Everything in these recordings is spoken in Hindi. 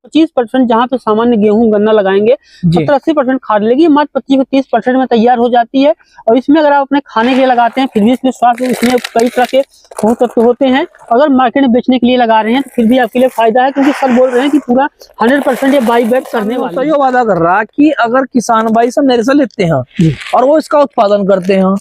25% जहाँ पे सामान्य गेहूं गन्ना लगाएंगे 70-80% खाद लेगी, मात्र 25 से 30% में तैयार हो जाती है। और इसमें अगर आप अपने खाने के लिए लगाते हैं फिर भी इसमें स्वास्थ्य, इसमें कई तरह के पोषक तत्व होते हैं। अगर मार्केट में बेचने के लिए लगा रहे हैं तो फिर भी आपके लिए फायदा है, क्योंकि सर बोल रहे हैं कि पूरा 100% ये बाई बैक करने वाला है। वादा कर रहा कि अगर किसान भाई सब मेरे से लेते हैं और वो इसका उत्पादन करते हैं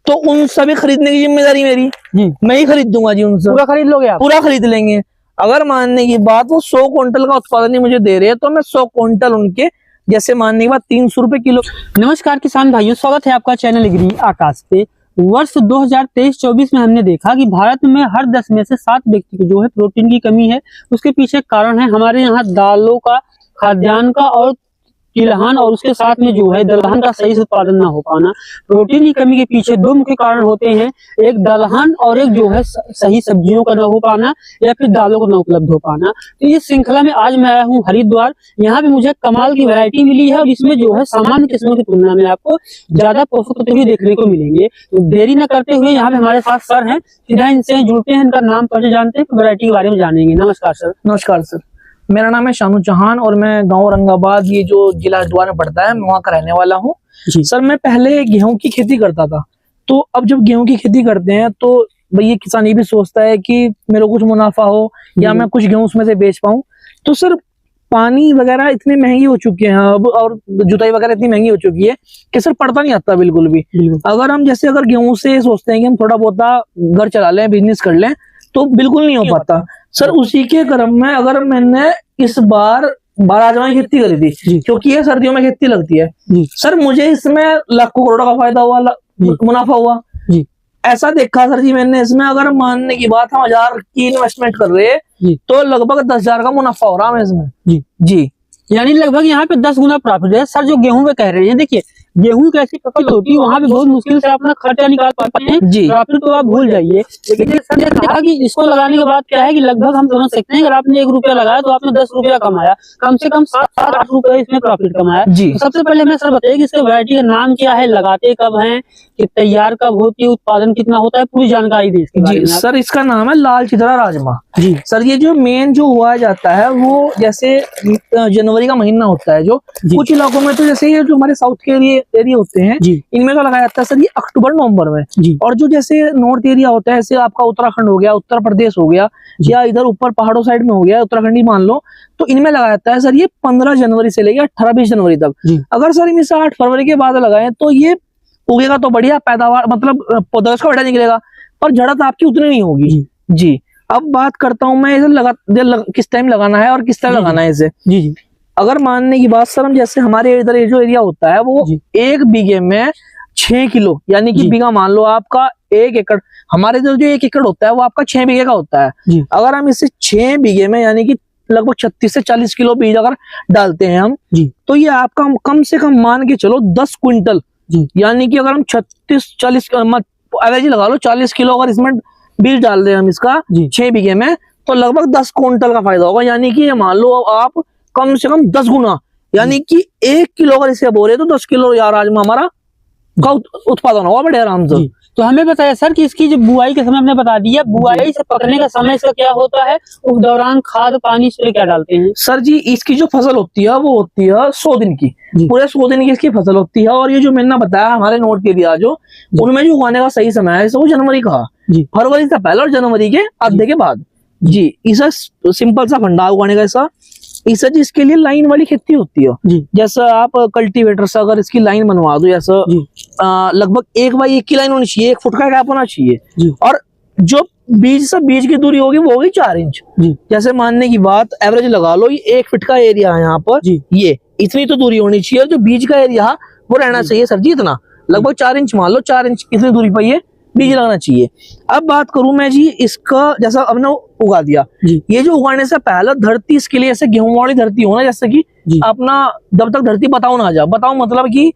तो उन सभी खरीदने की जिम्मेदारी मेरी, मैं ही खरीद दूंगा जी उनसे। पूरा खरीद लोगे आप? पूरा खरीद लेंगे। अगर मानने की बात वो 100 क्विंटल का उत्पादन ही मुझे दे रहे हैं तो मैं 100 क्विंटल उनके, जैसे मानने की बात 300 रुपए किलो। नमस्कार किसान भाइयों, स्वागत है आपका चैनल एग्री आकाश पे। वर्ष 2023-24 में हमने देखा कि भारत में हर 10 में से 7 व्यक्ति को जो है प्रोटीन की कमी है। उसके पीछे कारण है हमारे यहाँ दालों का, खाद्यान्न का और तिलहन, और उसके साथ में जो है दलहन का सही से उत्पादन ना हो पाना। प्रोटीन की कमी के पीछे 2 मुख्य कारण होते हैं, एक दलहन और एक जो है सही सब्जियों का न हो पाना या फिर दालों को न उपलब्ध हो पाना। तो इस श्रृंखला में आज मैं आया हूँ हरिद्वार। यहाँ पे मुझे कमाल की वैरायटी मिली है और इसमें जो है सामान्य किस्मों की तुलना में आपको ज्यादा पोषक तत्व भी देखने को मिलेंगे। तो देरी न करते हुए यहाँ पे हमारे साथ सर हैं, सीधा इनसे जुड़ते हैं, इनका नाम परिचय जानते हैं, वैरायटी के बारे में जानेंगे। नमस्कार सर। नमस्कार सर, मेरा नाम है शानू चौहान और मैं गांव औरंगाबाद, ये जो जिला हरिद्वार में पड़ता है, मैं वहाँ का रहने वाला हूँ। सर मैं पहले गेहूं की खेती करता था, तो अब जब गेहूं की खेती करते हैं तो भैया किसान ये भी सोचता है कि मेरे को कुछ मुनाफा हो या मैं कुछ गेहूं उसमें से बेच पाऊं। तो सर पानी वगैरह इतने महंगी हो चुके हैं अब और जुताई वगैरह इतनी महंगी हो चुकी है कि सर पड़ता नहीं आता बिल्कुल भी। अगर हम जैसे अगर गेहूं से सोचते हैं कि हम थोड़ा बहुत घर चला लें, बिजनेस कर लें, तो बिल्कुल नहीं हो पाता सर। उसी के क्रम में अगर मैंने इस बार राजमा की खेती करी थी, क्योंकि ये सर्दियों में खेती लगती है सर, मुझे इसमें लाखों करोड़ों का फायदा हुआ, मुनाफा हुआ। ऐसा देखा सर जी मैंने इसमें, अगर मानने की बात हम 1000 की इन्वेस्टमेंट कर रहे हैं तो लगभग 10,000 का मुनाफा हो रहा है इसमें। जी यानी लगभग यहाँ पे 10 गुना प्रॉफिट है सर। जो गेहूं पे कह रहे हैं, देखिए गेहूं की ऐसी फसल होती है वहाँ पे बहुत मुश्किल से अपना खर्चा निकाल पाते हैं, प्रॉफिट तो आप भूल जाइए। लेकिन सर ने कहा कि इसको लगाने के बाद क्या है कि लगभग हम समझ सकते हैं अगर आपने 1 रुपया लगाया तो आपने 10 रुपया कमाया, कम से कम 7-8 रुपए इसमें प्रॉफिट कमाया। तो सबसे पहले हमें सर बताइए कि इसके वैरायटी का नाम क्या है, लगाते कब है, कि तैयार कब होती है, उत्पादन कितना होता है, पूरी जानकारी दी इसके बारे में। सर इसका नाम है लाल चितरा राजमा। जी सर, ये जो मेन जो हुआ जाता है वो जैसे जनवरी का महीना होता है, जो कुछ इलाकों में तो जैसे ये जो हमारे साउथ के एरिया होते हैं इनमें तो लगाया जाता है सर ये अक्टूबर नवंबर में। और जो जैसे नॉर्थ एरिया होता है, जैसे आपका उत्तराखंड हो गया, उत्तर प्रदेश हो गया, या इधर ऊपर पहाड़ों साइड में हो गया उत्तराखंड ही मान लो, तो इनमें लगाया जाता है सर ये 15 जनवरी से लेकर 18-20 जनवरी तक। अगर सर इनमें से 8 फरवरी के बाद लगाए तो ये उगेगा तो बढ़िया पैदावार, मतलब पौधा उसका बढ़िया निकलेगा, पर झड़त आपकी उतनी नहीं होगी। जी अब बात करता हूँ मैं इसे किस टाइम लगाना है और किस तरह लगाना है इसे। जी अगर मानने की बात सर, हम जैसे हमारे इधर जो एरिया होता है वो 1 बीघे में 6 किलो, यानी कि बीघा मान लो आपका 1 एकड़, हमारे इधर जो 1 एकड़ होता है वो आपका 6 बीघे का होता है। अगर हम इसे 6 बीघे में यानी कि लगभग 36 से 40 किलो बीज अगर डालते हैं हम, तो ये आपका कम से कम मान के चलो 10 क्विंटल, यानी कि अगर हम 36-40 एवरेज लगा लो 40 किलो अगर इसमें बीज डाल दें हम इसका 6 बीघे में, तो लगभग 10 क्विंटल का फायदा होगा। यानी कि मान लो आप कम से कम 10 गुना, यानी कि 1 किलो अगर इसे बोले तो 10 किलो यार राजमा हमारा का उत्पादन होगा बड़े आराम से। तो हमें बताया सर कि इसकी जो बुआई के समय आपने बता दिया, बुआई से पकने का समय इसका क्या होता है, उस दौरान खाद पानी से क्या डालते हैं? सर जी इसकी जो फसल होती है वो होती है 100 दिन की, पूरे 100 दिन की इसकी फसल होती है। और ये जो मैंने बताया हमारे नोट एरिया जो उनमें जो उगाने का सही समय है वो जनवरी का, फरवरी से पहले और जनवरी के आधे के बाद। जी इसा सिंपल सा फंडा उगाने का ऐसा इसे जी इसके लिए लाइन वाली खेती होती है। जैसा आप कल्टीवेटर से अगर इसकी लाइन बनवा दो, जैसा लगभग 1 बाई 1 की लाइन होनी चाहिए, 1 फुट का गैप होना चाहिए। और जो बीज से बीज की दूरी होगी वो होगी 4 इंच। जैसे मानने की बात एवरेज लगा लो, ये 1 फीट का एरिया है यहाँ पर, ये इतनी तो दूरी होनी चाहिए। जो बीज का एरिया वो रहना चाहिए सर जी इतना, लगभग 4 इंच मान लो, 4 इंच इतनी दूरी पर ये बीज लगाना चाहिए। अब बात करूं मैं जी इसका, जैसा हमने उगा दिया, ये जो उगाने से पहले धरती इसके लिए ऐसे गेहूं वाली धरती हो ना, जैसे कि अपना जब तक धरती बताओ ना आ जाए, बताओ मतलब कि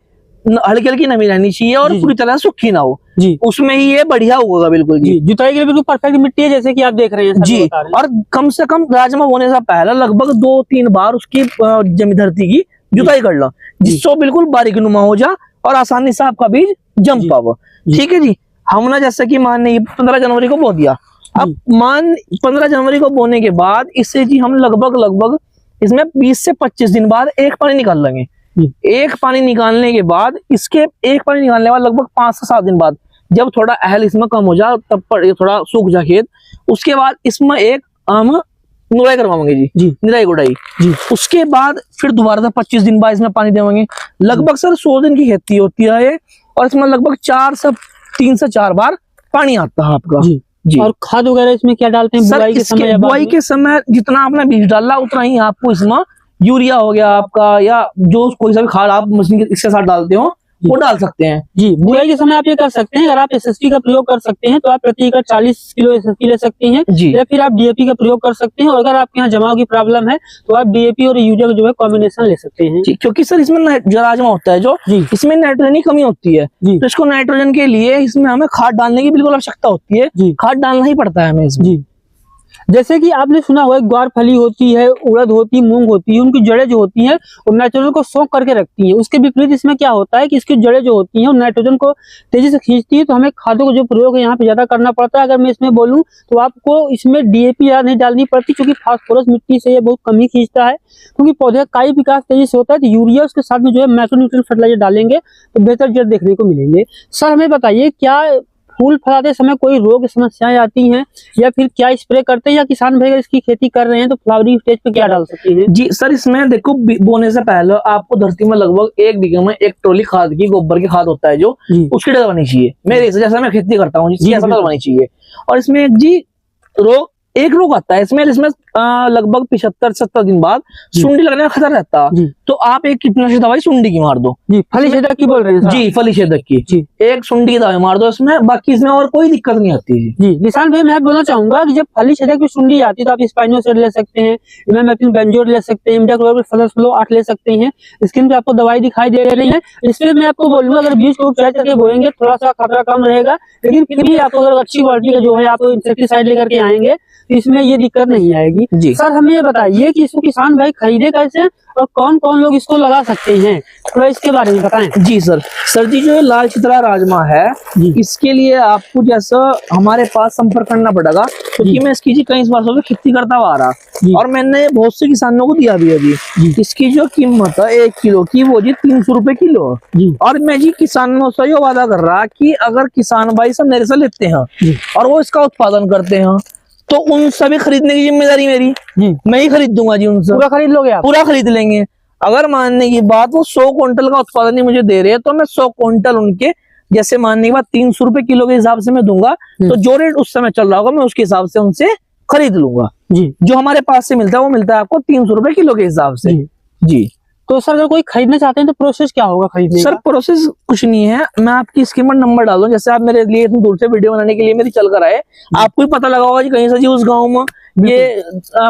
हल्की हल्की नमी रहनी चाहिए और पूरी तरह से सूखी ना हो, उसमें ही ये बढ़िया होगा बिल्कुल। जी जुताई के लिए बिल्कुल परफेक्ट मिट्टी है जैसे कि आप देख रहे हैं जी। और कम से कम राजमा बोने से पहले लगभग 2-3 बार उसकी जमी धरती की जुताई कर लो, जिससे बिल्कुल बारीक नुमा हो जा और आसानी से आपका बीज जम पाओ। ठीक है जी। हमने जैसे कि मान 15 जनवरी को बो दिया, अब मान 15 जनवरी को बोने के बाद इससे जी हम लगभग इसमें 20 से 25 दिन बाद एक पानी निकाल लेंगे। एक पानी निकालने के बाद इसके एक पानी निकालने के बाद लगभग 5 से 7 दिन बाद जब थोड़ा अहल इसमें कम हो जाए, तब पर ये थोड़ा सूख जा खेत, उसके बाद इसमें एक हम निराई करवाएंगे जी, निराई गुड़ाई जी। उसके बाद फिर दोबारा से 25 दिन बाद इसमें पानी देंगे। लगभग सर 100 दिन की खेती होती है और इसमें लगभग 3 से 4 बार पानी आता है आपका जी। और खाद वगैरह इसमें क्या डालते हैं? बुआई के समय जितना आपने बीज डाला उतना ही आपको इसमें यूरिया हो गया आपका, या जो कोई सा भी खाद आप मशीन इसके साथ डालते हो वो डाल सकते हैं जी। बुआई के समय आप ये कर सकते हैं, अगर आप एसएसपी का प्रयोग कर सकते हैं तो आप प्रति एकड़ 40 किलो एसएसपी ले सकते हैं जी, या फिर आप डीएपी का प्रयोग कर सकते हैं। और अगर आपके यहाँ जमाव की प्रॉब्लम है तो आप डीएपी और यूरिया का जो है कॉम्बिनेशन ले सकते हैं जी। क्योंकि सर इसमें जो राजमा होता है जो इसमें नाइट्रोजन की कमी होती है तो इसको नाइट्रोजन के लिए इसमें हमें खाद डालने की बिल्कुल आवश्यकता होती है, खाद डालना ही पड़ता है हमें इसमें जी। जैसे कि आपने सुना हुआ है ग्वारफली होती है, उड़द होती है, मूंग होती है, उनकी जड़ें जो होती हैं वो नाइट्रोजन को सोख करके रखती हैं। उसके विपरीत इसमें क्या होता है कि इसकी जड़ें जो होती हैं वो नाइट्रोजन को तेजी से खींचती है, तो हमें खादों का जो प्रयोग है यहाँ पे ज्यादा करना पड़ता है। अगर मैं इसमें बोलूँ तो आपको इसमें डीएपी ज्यादा नहीं डालनी पड़ती, क्योंकि फास्फोरस मिट्टी से ये बहुत कम ही खींचता है, क्योंकि पौधे का काई विकास तेजी से होता है। तो यूरिया उसके साथ में जो है माइक्रोन्यूट्रिएंट फर्टिलाइजर डालेंगे तो बेहतर रिजल्ट देखने को मिलेंगे। सर हमें बताइए, क्या फूल फलाते समय कोई रोग समस्याएं आती हैं, या फिर क्या स्प्रे करते हैं, या किसान भाई अगर इसकी खेती कर रहे हैं तो फ्लावरिंग स्टेज पे क्या डाल सकते हैं? जी सर, इसमें देखो बोने से पहले आपको धरती में लगभग 1 बीघे में 1 ट्रॉली खाद की, गोबर की खाद होता है जो उसकी डलवानी चाहिए। मेरे से जैसा मैं खेती करता हूँ ऐसा डलवानी चाहिए। और इसमें एक रोग आता है इसमें लगभग 75-70 दिन बाद सुंडी लगने का खतरा रहता है, तो आप एक कीटनाशक दवाई सुंडी की मार दो जी। फली छेदक की बोल रहे हैं जी, फली छेदक की जी। एक सुंडी की दवाई मार दो इसमें, बाकी इसमें और कोई दिक्कत नहीं आती जी। निशान भाई मैं बोलना चाहूंगा कि जब फली छेदक की सुंडी आती है तो आप स्पाइनोसेड ले सकते हैं, इमामेक्टिन बेंजोएट ले सकते हैं, इमिडाक्लोप्रिड 8 ले सकते हैं। स्क्रीन पे आपको दवाई दिखाई दे रही है। इसमें मैं आपको बोलूंगा अगर बीज को उपचार करके बोएंगे थोड़ा सा खतरा कम रहेगा, लेकिन फिर भी आपको अगर अच्छी क्वालिटी का जो है आप इंसेक्टिसाइड लेकर के आएंगे तो इसमें ये दिक्कत नहीं आएगी जी। सर हमें ये बताइए कि इसको किसान भाई खरीदे कैसे और कौन कौन लोग इसको लगा सकते हैं, थोड़ा इसके बारे में बताएं। जी सर जी, जो लाल चितरा राजमा है इसके लिए आपको जैसा हमारे पास संपर्क करना पड़ेगा, क्योंकि मैं इसकी कई वर्षों से खेती करता हुआ आ रहा और मैंने बहुत से किसानों को दिया भी है जी। इसकी जो कीमत है 1 किलो की वो जी 300 रुपए किलो जी। और मैं जी किसानों से ये वादा कर रहा कि अगर किसान भाई सब मेरे से लेते हैं और वो इसका उत्पादन करते हैं तो उन सभी खरीदने की जिम्मेदारी मेरी जी, मैं ही खरीद दूंगा जी। उनसे पूरा खरीद लोगे आप? पूरा खरीद लेंगे। अगर मानने की बात वो 100 क्विंटल का उत्पादन ही मुझे दे रहे हैं तो मैं 100 क्विंटल उनके जैसे मानने की बात 300 रुपए किलो के हिसाब से मैं दूंगा, तो जो रेट उस समय चल रहा होगा मैं उसके हिसाब से उनसे खरीद लूंगा जी। जो हमारे पास से मिलता है वो मिलता है आपको 300 रुपए किलो के हिसाब से जी। तो सर अगर कोई खरीदना चाहते हैं तो प्रोसेस क्या होगा खरीदने सर? प्रोसेस कुछ नहीं है, मैं आपकी स्क्रीन पर नंबर डाल दूं। जैसे आप मेरे लिए इतनी दूर से वीडियो बनाने के लिए मेरी चल कर आए, आपको ही पता लगा होगा कि कहीं से जी उस गांव में ये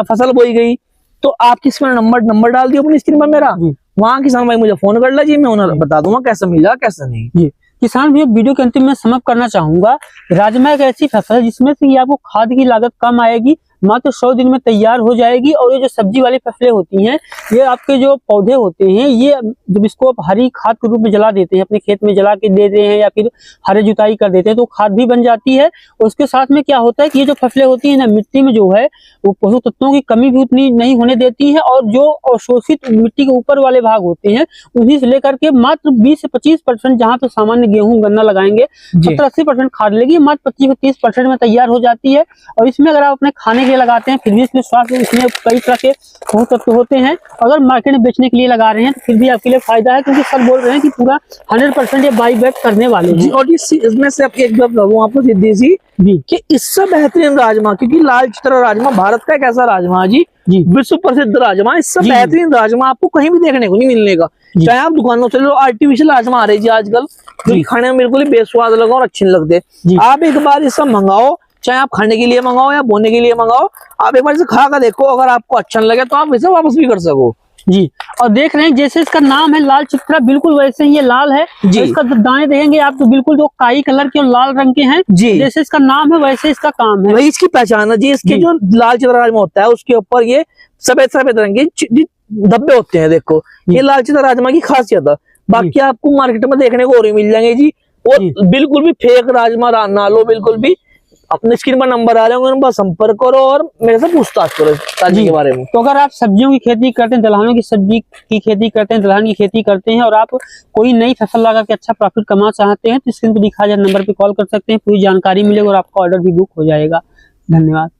फसल बोई गई, तो आपकी इसमें नंबर डाल दिया अपनी स्क्रीन पर मेरा, वहाँ किसान भाई मुझे फोन कर लीजिए, मैं उन्हें बता दूंगा कैसे मिला कैसे नहीं। किसान भैया वीडियो के अंतिम में समअप करना चाहूंगा, राजमा एक ऐसी फसल है जिसमें से आपको खाद की लागत कम आएगी, मात्र 100 दिन में तैयार हो जाएगी। और ये जो सब्जी वाली फसलें होती हैं ये आपके जो पौधे होते हैं ये जब इसको आप हरी खाद के रूप में जला देते हैं, अपने खेत में जला के दे देते हैं या फिर हरे जुताई कर देते हैं तो खाद भी बन जाती है। और उसके साथ में क्या होता है कि ये जो फसलें होती हैं ना मिट्टी में जो है वो पोषक तत्वों की कमी भी उतनी नहीं होने देती है, और जो अवशोषित मिट्टी के ऊपर वाले भाग होते हैं उन्हीं से लेकर के मात्र 20 से 25% जहाँ पे सामान्य गेहूं गन्ना लगाएंगे 70-80% खाद लेगी, मात्र 25 से 30% में तैयार हो जाती है। और इसमें अगर आप अपने खाने लगाते हैं फिर भी इसमें स्वास्थ्य इसमें कई तरह के पोषक तत्व होते हैं। अगर मार्केट में बेचने के लिए लगा रहे हैं तो फिर भी आपके लिए फायदा है, क्योंकि सर बोल रहे हैं कि पूरा 100% ये बाई बैक करने वाले हैं। और इसमें से एक बात कहूँ आपको सिद्धि सी कि इससे बेहतरीन राजमा, क्योंकि लाल चितरा राजमा भारत का एक ऐसा राजमा जी विश्व प्रसिद्ध राजमा, इससे बेहतरीन राजमा आपको कहीं भी देखने को नहीं मिलने का। चाहे आप दुकानों से लो, आर्टिफिशियल राजमा आ रहे जी आजकल जो खाने में बिल्कुल ही बेस्वाद लगा और अच्छे नहीं लगते। आप एक बार इससे मंगाओ, चाहे आप खाने के लिए मंगाओ या बोने के लिए मंगाओ, आप एक बार इसे खा कर देखो, अगर आपको अच्छा लगे तो आप इसे वापस भी कर सको जी। और देख रहे हैं जैसे इसका नाम है लाल चित्रा, बिल्कुल वैसे ही ये लाल है जी। इसका दाने देखेंगे आप तो बिल्कुल जो काई कलर के और लाल रंग के हैं जी। जैसे इसका नाम है वैसे इसका काम है, वही इसकी पहचान है जी। इसके जो लाल चित्रा राजमा होता है उसके ऊपर ये सफेद रंग के धब्बे होते हैं, देखो ये लाल चित्रा राजमा की खासियत है। बाकी आपको मार्केट में देखने को और मिल जाएंगे जी। और बिल्कुल भी फेक राजमा ना लो, बिल्कुल भी अपने स्क्रीन पर नंबर आ रहे होंगे, उन पर संपर्क करो और मेरे से पूछताछ करो सब्जी के बारे में। तो अगर आप सब्जियों की खेती करते हैं, दलहनों की सब्जी की खेती करते हैं, दलहन की खेती करते हैं और आप कोई नई फसल लगा के अच्छा प्रॉफिट कमा चाहते हैं तो स्क्रीन पर दिखाए जा रहे नंबर पे कॉल कर सकते हैं, पूरी जानकारी मिलेगी और आपका ऑर्डर भी बुक हो जाएगा। धन्यवाद।